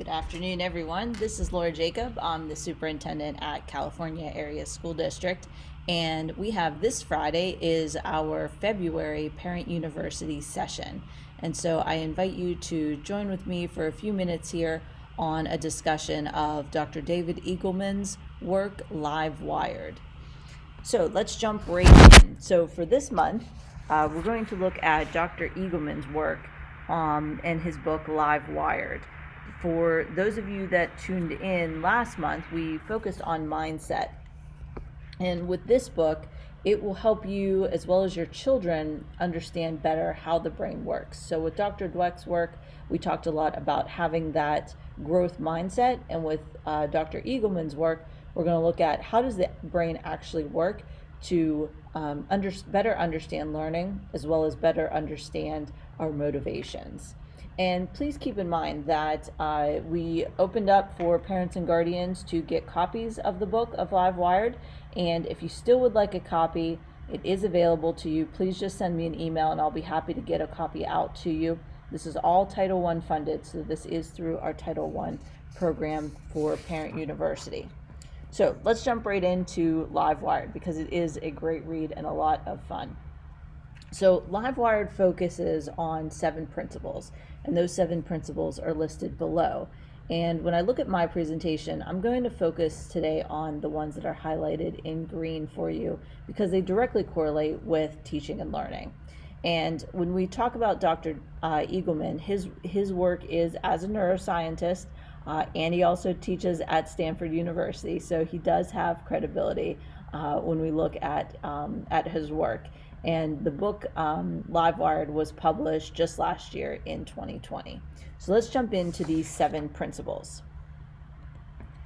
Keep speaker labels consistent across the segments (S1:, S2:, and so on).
S1: Good afternoon, everyone. This is Laura Jacob. I'm the superintendent at California Area School District, and we have this Friday is our February Parent University session. And so I invite you to join with me for a few minutes here on a discussion of Dr. David Eagleman's work, Livewired. So let's jump right in. So for this month, we're going to look at Dr. Eagleman's work and his book, Livewired. For those of you that tuned in last month, we focused on mindset. And with this book, it will help you as well as your children understand better how the brain works. So with Dr. Dweck's work, we talked a lot about having that growth mindset. And with Dr. Eagleman's work, we're going to look at how does the brain actually work to better understand learning as well as better understand our motivations. And please keep in mind that we opened up for parents and guardians to get copies of the book of Livewired. And if you still would like a copy, it is available to you. Please just send me an email and I'll be happy to get a copy out to you. This is all Title I funded, so this is through our Title I program for Parent University. So let's jump right into Livewired because it is a great read and a lot of fun. So Livewired focuses on 7 principles, and those 7 principles are listed below. And when I look at my presentation, I'm going to focus today on the ones that are highlighted in green for you because they directly correlate with teaching and learning. And when we talk about Dr. Eagleman, his work is as a neuroscientist, and he also teaches at Stanford University, so he does have credibility when we look at his work. And the book Livewired was published just last year in 2020. So let's jump into these 7 principles.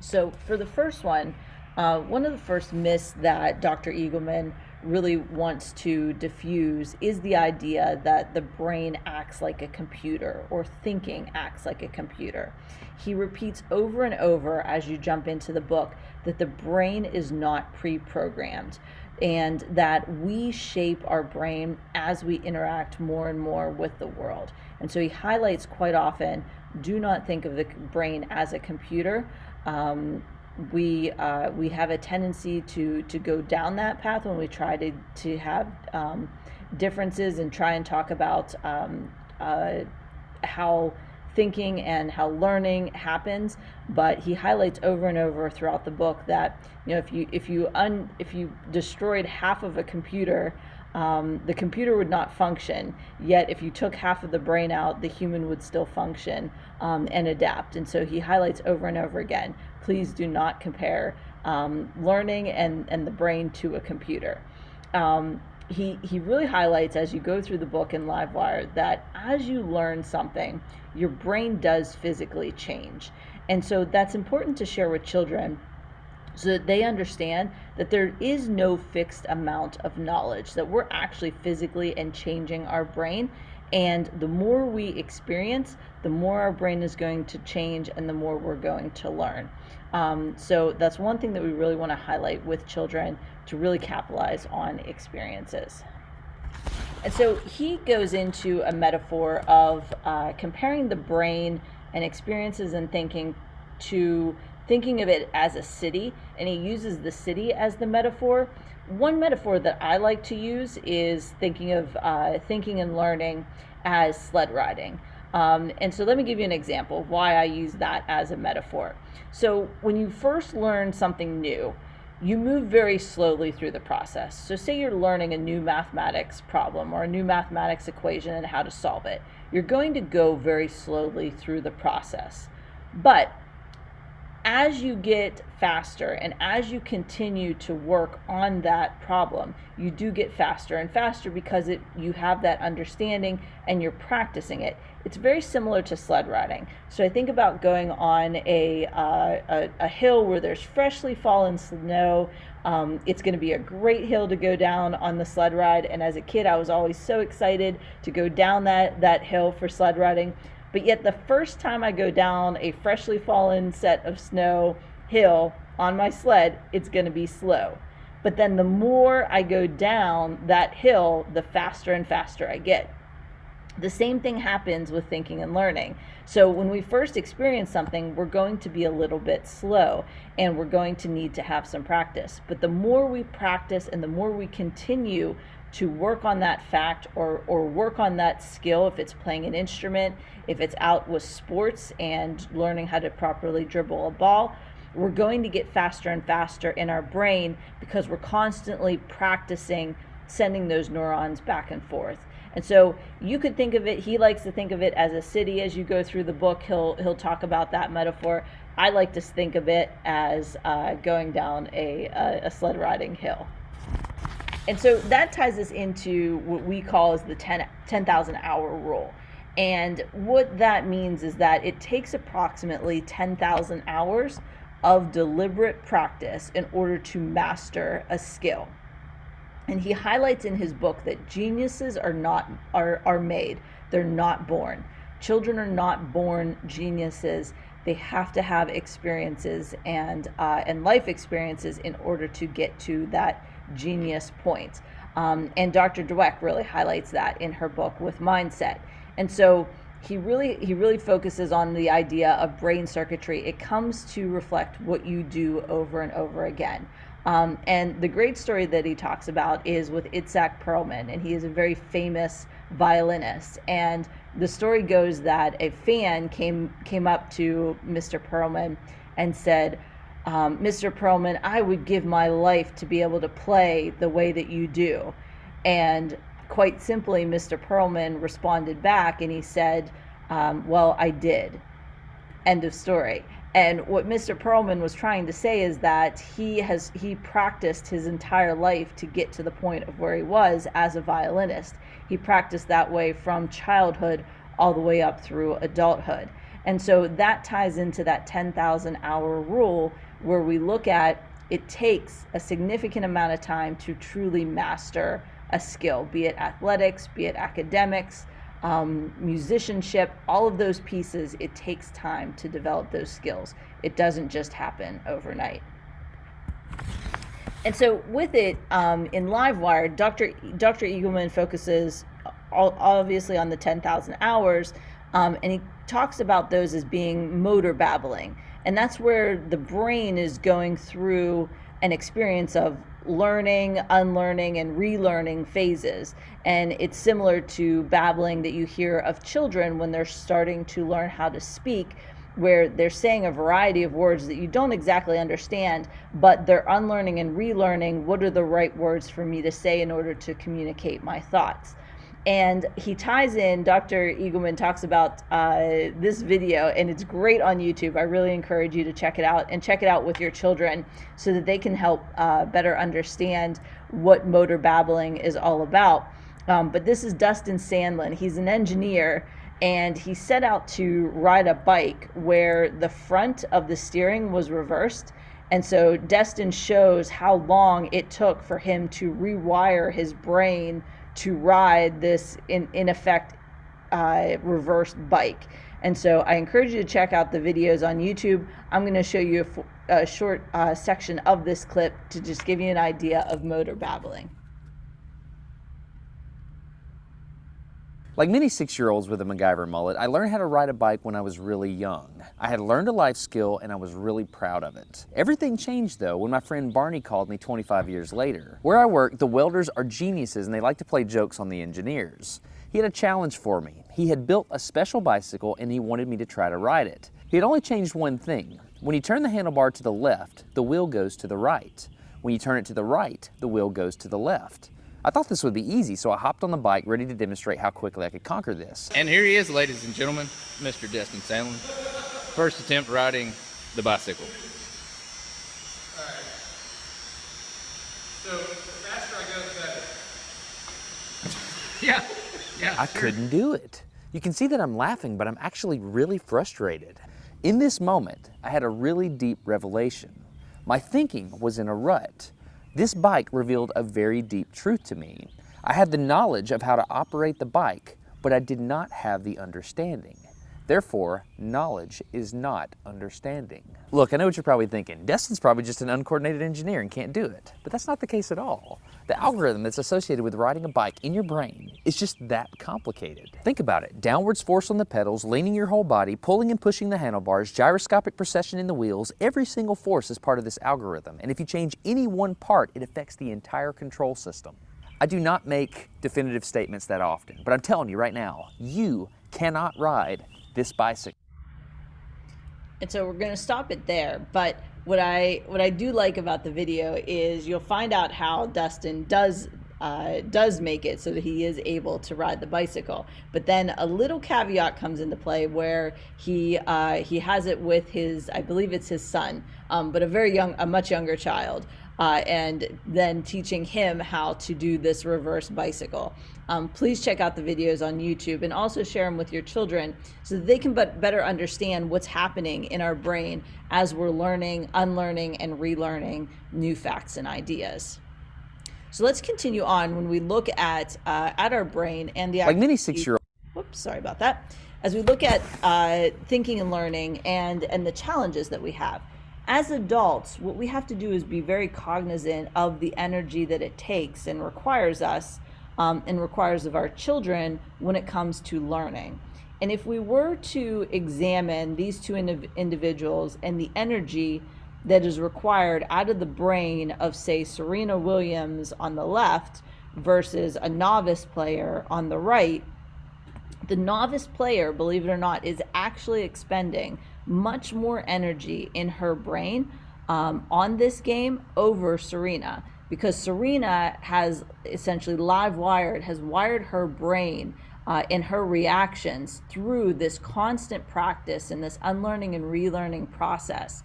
S1: So for the first one of the first myths that Dr. Eagleman really wants to diffuse is the idea that the brain acts like a computer or thinking acts like a computer. He repeats over and over as you jump into the book that the brain is not pre-programmed and that we shape our brain as we interact more and more with the world. And so he highlights quite often, do not think of the brain as a computer. We have a tendency to go down that path when we try to have differences and try and talk about how thinking and how learning happens. But he highlights over and over throughout the book that if you destroyed half of a computer, the computer would not function. Yet if you took half of the brain out, the human would still function and adapt. And so he highlights over and over again, please do not compare learning and the brain to a computer. He really highlights as you go through the book in Livewired that as you learn something, your brain does physically change. And so that's important to share with children so that they understand that there is no fixed amount of knowledge, that we're actually physically and changing our brain. And the more we experience, the more our brain is going to change and the more we're going to learn. So that's one thing that we really want to highlight with children to really capitalize on experiences. And so he goes into a metaphor of comparing the brain and experiences and thinking to thinking of it as a city, and he uses the city as the metaphor. One metaphor that I like to use is thinking of thinking and learning as sled riding. And so let me give you an example of why I use that as a metaphor. So when you first learn something new, you move very slowly through the process. So say you're learning a new mathematics problem or a new mathematics equation and how to solve it. You're going to go very slowly through the process. But as you get faster and as you continue to work on that problem, you do get faster and faster because you have that understanding and you're practicing it. It's very similar to sled riding. So I think about going on a hill where there's freshly fallen snow. It's going to be a great hill to go down on the sled ride. And as a kid, I was always so excited to go down that hill for sled riding. But yet the first time I go down a freshly fallen set of snow hill on my sled, it's going to be slow. But then the more I go down that hill, the faster and faster I get. The same thing happens with thinking and learning. So when we first experience something, we're going to be a little bit slow and we're going to need to have some practice. But the more we practice and the more we continue to work on that fact or work on that skill, if it's playing an instrument, if it's out with sports and learning how to properly dribble a ball, we're going to get faster and faster in our brain because we're constantly practicing sending those neurons back and forth. And so you could think of it, he likes to think of it as a city. As you go through the book, he'll talk about that metaphor. I like to think of it as going down a sled riding hill. And so that ties us into what we call as the 10,000 hour rule. And what that means is that it takes approximately 10,000 hours of deliberate practice in order to master a skill. And he highlights in his book that geniuses are made. They're not born. Children are not born geniuses. They have to have experiences and life experiences in order to get to that genius point. And Dr. Dweck really highlights that in her book with Mindset. And so he really focuses on the idea of brain circuitry. It comes to reflect what you do over and over again. And the great story that he talks about is with Itzhak Perlman, and he is a very famous violinist. And the story goes that a fan came up to Mr. Perlman and said, Mr. Perlman, I would give my life to be able to play the way that you do. And quite simply, Mr. Perlman responded back and he said, well, I did. End of story. And what Mr. Perlman was trying to say is that he practiced his entire life to get to the point of where he was as a violinist. He practiced that way from childhood all the way up through adulthood. And so that ties into that 10,000 hour rule where we look at it takes a significant amount of time to truly master a skill, be it athletics, be it academics, musicianship, all of those pieces. It takes time to develop those skills. It doesn't just happen overnight. And so with it, in Livewired, Dr. Eagleman focuses obviously on the 10,000 hours, and he talks about those as being motor babbling. And that's where the brain is going through an experience of learning, unlearning, and relearning phases. And it's similar to babbling that you hear of children when they're starting to learn how to speak, where they're saying a variety of words that you don't exactly understand, but they're unlearning and relearning what are the right words for me to say in order to communicate my thoughts. And he ties in, Dr. Eagleman talks about this video, and it's great on YouTube. I really encourage you to check it out, and check it out with your children so that they can help better understand what motor babbling is all about. But this is Dustin Sandlin. He's an engineer, and he set out to ride a bike where the front of the steering was reversed. And so Dustin shows how long it took for him to rewire his brain to ride this, in effect, reversed bike. And so I encourage you to check out the videos on YouTube. I'm going to show you a short section of this clip to just give you an idea of motor babbling.
S2: Like many 6-year-olds with a MacGyver mullet, I learned how to ride a bike when I was really young. I had learned a life skill and I was really proud of it. Everything changed though when my friend Barney called me 25 years later. Where I work, the welders are geniuses and they like to play jokes on the engineers. He had a challenge for me. He had built a special bicycle and he wanted me to try to ride it. He had only changed one thing. When you turn the handlebar to the left, the wheel goes to the right. When you turn it to the right, the wheel goes to the left. I thought this would be easy, so I hopped on the bike ready to demonstrate how quickly I could conquer this.
S3: And here he is, ladies and gentlemen, Mr. Dustin Sandlin. First attempt riding the bicycle.
S4: All right. So the faster I go, the better. Yeah.
S2: I couldn't do it. You can see that I'm laughing, but I'm actually really frustrated. In this moment, I had a really deep revelation. My thinking was in a rut. This bike revealed a very deep truth to me. I had the knowledge of how to operate the bike, but I did not have the understanding. Therefore, knowledge is not understanding. Look, I know what you're probably thinking. Destin's probably just an uncoordinated engineer and can't do it. But that's not the case at all. The algorithm that's associated with riding a bike in your brain is just that complicated. Think about it. Downwards force on the pedals, leaning your whole body, pulling and pushing the handlebars, gyroscopic precession in the wheels, every single force is part of this algorithm. And if you change any one part, it affects the entire control system. I do not make definitive statements that often, but I'm telling you right now, you cannot ride this bicycle.
S1: And so we're going to stop it there. But what I do like about the video is you'll find out how Dustin does make it so that he is able to ride the bicycle. But then a little caveat comes into play where he has it with his, I believe it's his son, but a much younger child. And then teaching him how to do this reverse bicycle. Please check out the videos on YouTube and also share them with your children so that they can better understand what's happening in our brain as we're learning, unlearning, and relearning new facts and ideas. So let's continue on when we look at our brain and the
S2: like many 6-year-olds.
S1: Whoops, sorry about that. As we look at thinking and learning and the challenges that we have. As adults, what we have to do is be very cognizant of the energy that it takes and requires us and requires of our children when it comes to learning. And if we were to examine these two individuals and the energy that is required out of the brain of, say, Serena Williams on the left versus a novice player on the right, the novice player, believe it or not, is actually expending much more energy in her brain on this game over Serena, because Serena has essentially has wired her brain and her reactions through this constant practice and this unlearning and relearning process,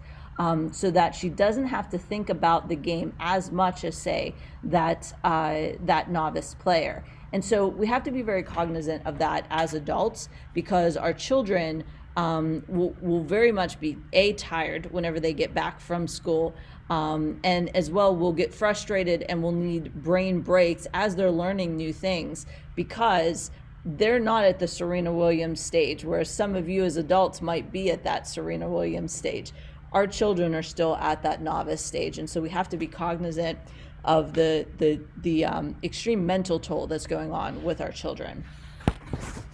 S1: so that she doesn't have to think about the game as much as, say, that novice player. And so we have to be very cognizant of that as adults, because our children will very much be tired whenever they get back from school, and as well will get frustrated and will need brain breaks as they're learning new things, because they're not at the Serena Williams stage, whereas some of you as adults might be at that Serena Williams stage. Our children are still at that novice stage, and so we have to be cognizant of the extreme mental toll that's going on with our children.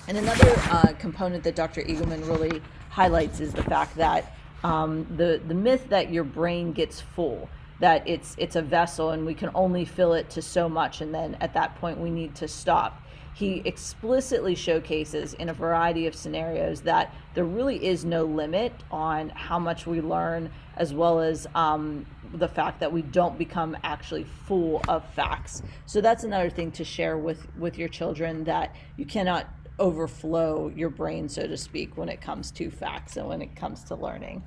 S1: And another component that Dr. Eagleman really highlights is the fact that the myth that your brain gets full, that it's a vessel and we can only fill it to so much, and then at that point we need to stop. He explicitly showcases in a variety of scenarios that there really is no limit on how much we learn, as well as the fact that we don't become actually full of facts. So that's another thing to share with your children, that you cannot overflow your brain, so to speak, when it comes to facts and when it comes to learning.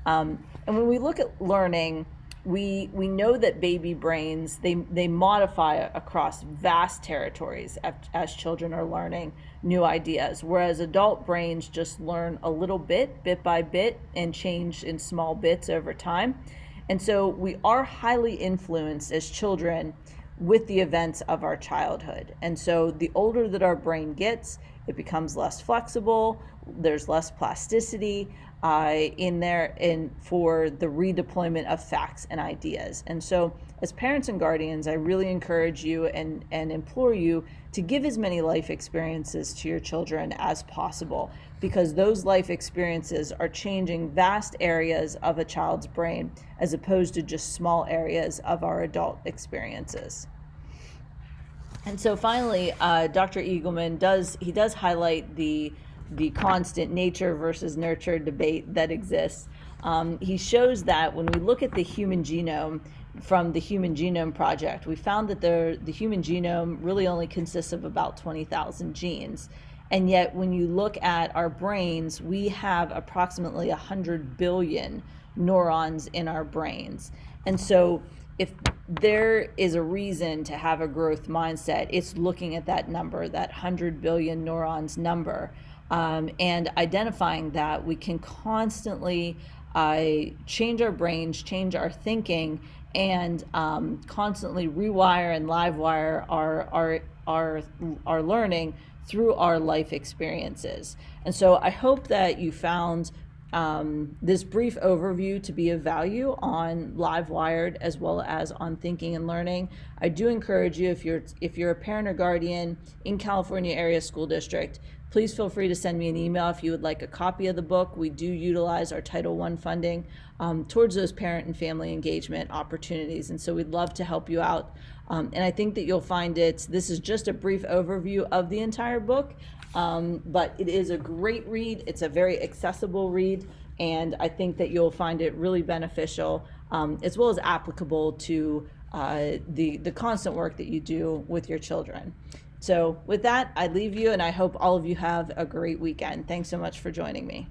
S1: And when we look at learning, we know that baby brains, they modify across vast territories as children are learning new ideas, whereas adult brains just learn a little bit by bit, and change in small bits over time. And so we are highly influenced as children with the events of our childhood. And so the older that our brain gets, it becomes less flexible, there's less plasticity in there and for the redeployment of facts and ideas. And so as parents and guardians, I really encourage you and implore you to give as many life experiences to your children as possible, because those life experiences are changing vast areas of a child's brain as opposed to just small areas of our adult experiences. And so finally, Dr. Eagleman does highlight the constant nature versus nurture debate that exists. He shows that when we look at the human genome from the Human Genome Project, we found that the human genome really only consists of about 20,000 genes. And yet when you look at our brains, we have approximately 100 billion neurons in our brains. And so if there is a reason to have a growth mindset, it's looking at that number, that 100 billion neurons number, and identifying that we can constantly change our brains, change our thinking, and constantly rewire and live wire our learning through our life experiences. And so I hope that you found this brief overview to be of value on Livewired as well as on Thinking and Learning. I do encourage you, if you're a parent or guardian in California Area School District, please feel free to send me an email if you would like a copy of the book. We do utilize our Title I funding towards those parent and family engagement opportunities, and so we'd love to help you out. And I think that you'll find this is just a brief overview of the entire book, but it is a great read. It's a very accessible read, and I think that you'll find it really beneficial, as well as applicable to the constant work that you do with your children. So with that, I leave you, and I hope all of you have a great weekend. Thanks so much for joining me.